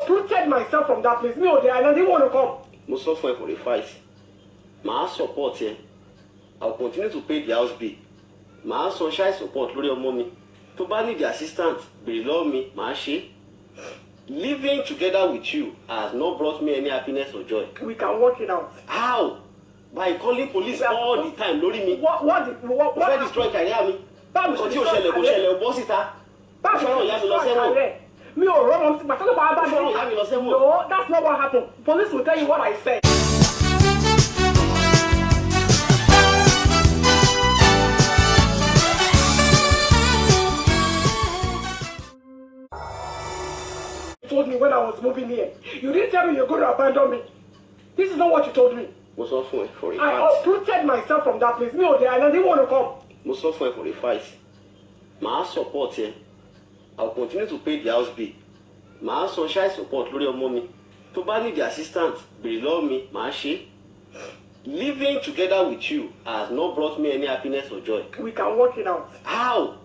Uprooted myself from that place. Me or there, and I didn't want to come. Mo sọ fún ẹ for the fight. Màá support ẹ. I'll continue to pay the house bill. Màá san child support lórí ọmọ mi. Tó bá need the assistant, béèrè lọ́wọ́ mi, màá ṣe. Living together with you has not brought me any happiness or joy. We can work it out. How? By calling police all the time lórí mi. What Fẹ́ destroy career mi. Nǹkan tí ò ṣẹlẹ̀ kò ṣẹlẹ̀ ò bọ́ síta. Mo fẹ́ràn ìyá mi lọ sẹ́wọ̀n. Me or wrong, but talk about that. No, that's not what happened. Police will tell you what I said. You told me when I was moving here. You didn't tell me you're going to abandon me. This is not what you told me. Mo sọ fún ẹ for a I fact. uprooted myself from that place. Me or there, and I didn't want to come. Mo sọ fún ẹ for a fact. Màá support ẹ. I'll continue to pay the house bill. Màá san child support lórí ọmọ mi. Tó bá need the assistant, béèrè lọ́wọ́ mi, màá ṣe. Living together with you has not brought me any happiness or joy. We can work it out. How?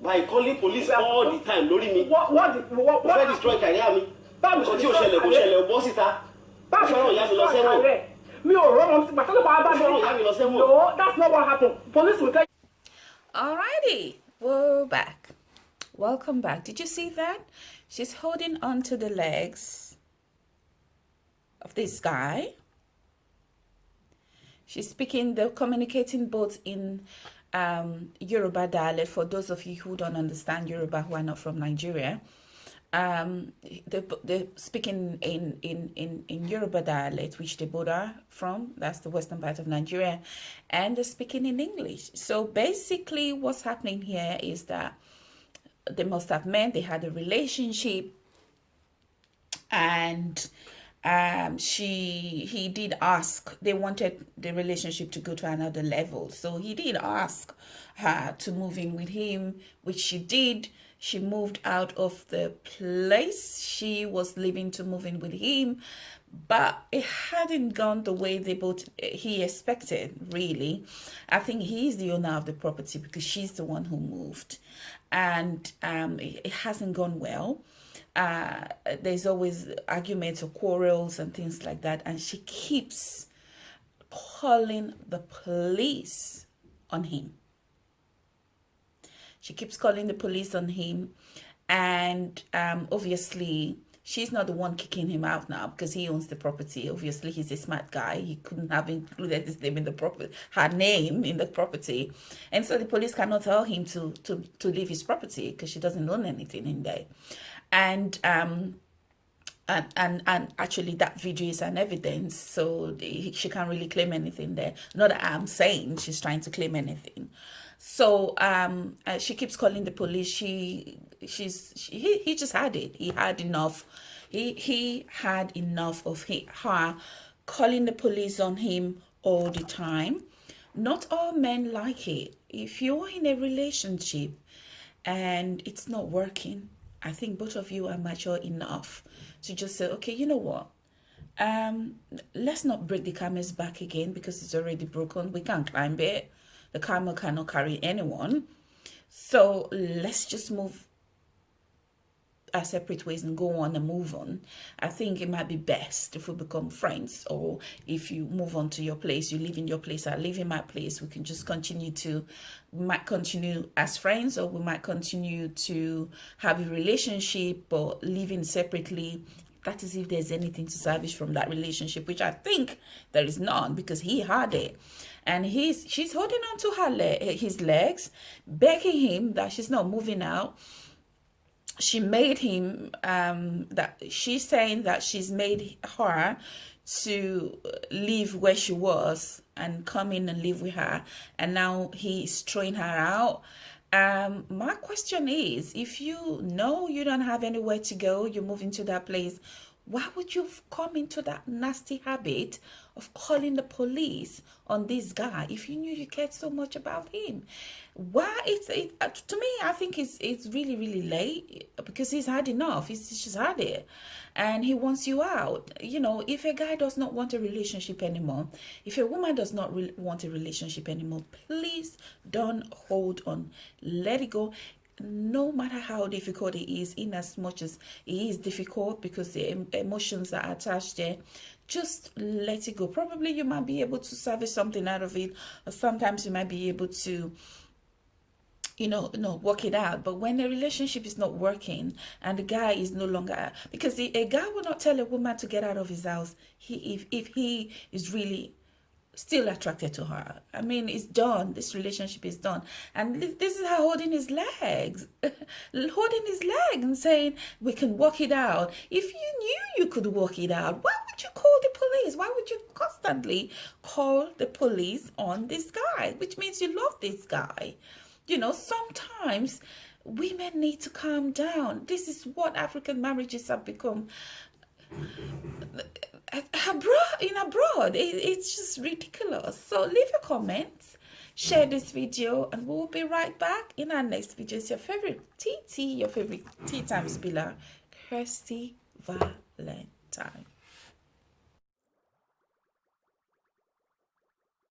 By calling police all the time lórí mi. What Fẹ́ destroy career mi. Nǹkan tí ò ṣẹlẹ̀ kò ṣẹlẹ̀ ò bọ́ síta. Mo fẹ́ràn ìyá mi lọ sẹ́wọ̀n. Me or wrong, but talk about that. Mo fẹ́ràn ìyá mi lọ sẹ́wọ̀n. No, that's not what happened. Police will tell you. Alrighty, we're back. Welcome back. Did you see that? She's holding on to the legs of this guy. She's speaking, they're communicating both in Yoruba dialect. For those of you who don't understand Yoruba, who are not from Nigeria, they're speaking in Yoruba dialect, which they both are from. That's the western part of Nigeria, and they're speaking in English. So basically, what's happening here is that they must have met, they had a relationship, and he did ask, they wanted the relationship to go to another level, so he did ask her to move in with him, which she did. She moved out of the place she was living to move in with him, but it hadn't gone the way he expected, really. I think he's the owner of the property because she's the one who moved, and it hasn't gone well. There's always arguments or quarrels and things like that, and she keeps calling the police on him. She keeps calling the police on him, and obviously she's not the one kicking him out now because he owns the property. Obviously, he's a smart guy. He couldn't have included his name in the property, her name in the property, and so the police cannot tell him to leave his property because she doesn't own anything in there. And actually that video is an evidence, so she can't really claim anything there. Not that I'm saying she's trying to claim anything. So she keeps calling the police. He just had it. He had enough. He had enough of her calling the police on him all the time. Not all men like it. If you're in a relationship and it's not working, I think both of you are mature enough to just say, okay, you know what? Let's not break the camel's back again because it's already broken. We can't climb it. The camel cannot carry anyone. So let's just move our separate ways and go on and move on. I think it might be best if we become friends, or if you move on to your place, you live in your place, I live in my place. We can just we might continue as friends, or we might continue to have a relationship, but living separately. That is if there's anything to salvage from that relationship, which I think there is none because he had it. And she's holding on to his legs, begging him that she's not moving out. She made him, she's saying that she's made her to leave where she was and come in and live with her. And now he's throwing her out. My question is, if you know you don't have anywhere to go, you're moving to that place, why would you come into that nasty habit of calling the police on this guy if you knew you cared so much about him? Why? To me, I think it's really, really late because he's had enough. He's just had it, and he wants you out. You know, if a guy does not want a relationship anymore, if a woman does not want a relationship anymore, please don't hold on. Let it go. no matter how difficult it is, in as much as it is difficult because the emotions are attached there, just let it go. Probably you might be able to salvage something out of it, or sometimes you might be able to work it out. But when a relationship is not working and the guy is no longer, because a guy will not tell a woman to get out of his house if he is really still attracted to her. I mean, it's done. This relationship is done. And this is her holding his legs, holding his leg and saying, we can work it out. If you knew you could work it out, why would you call the police? Why would you constantly call the police on this guy? Which means you love this guy. Sometimes women need to calm down. This is what African marriages have become. Abroad, it's just ridiculous. So leave your comments, share this video, and we'll be right back in our next video. It's your favorite TT, your favorite tea time spiller, Kirsty Valentine.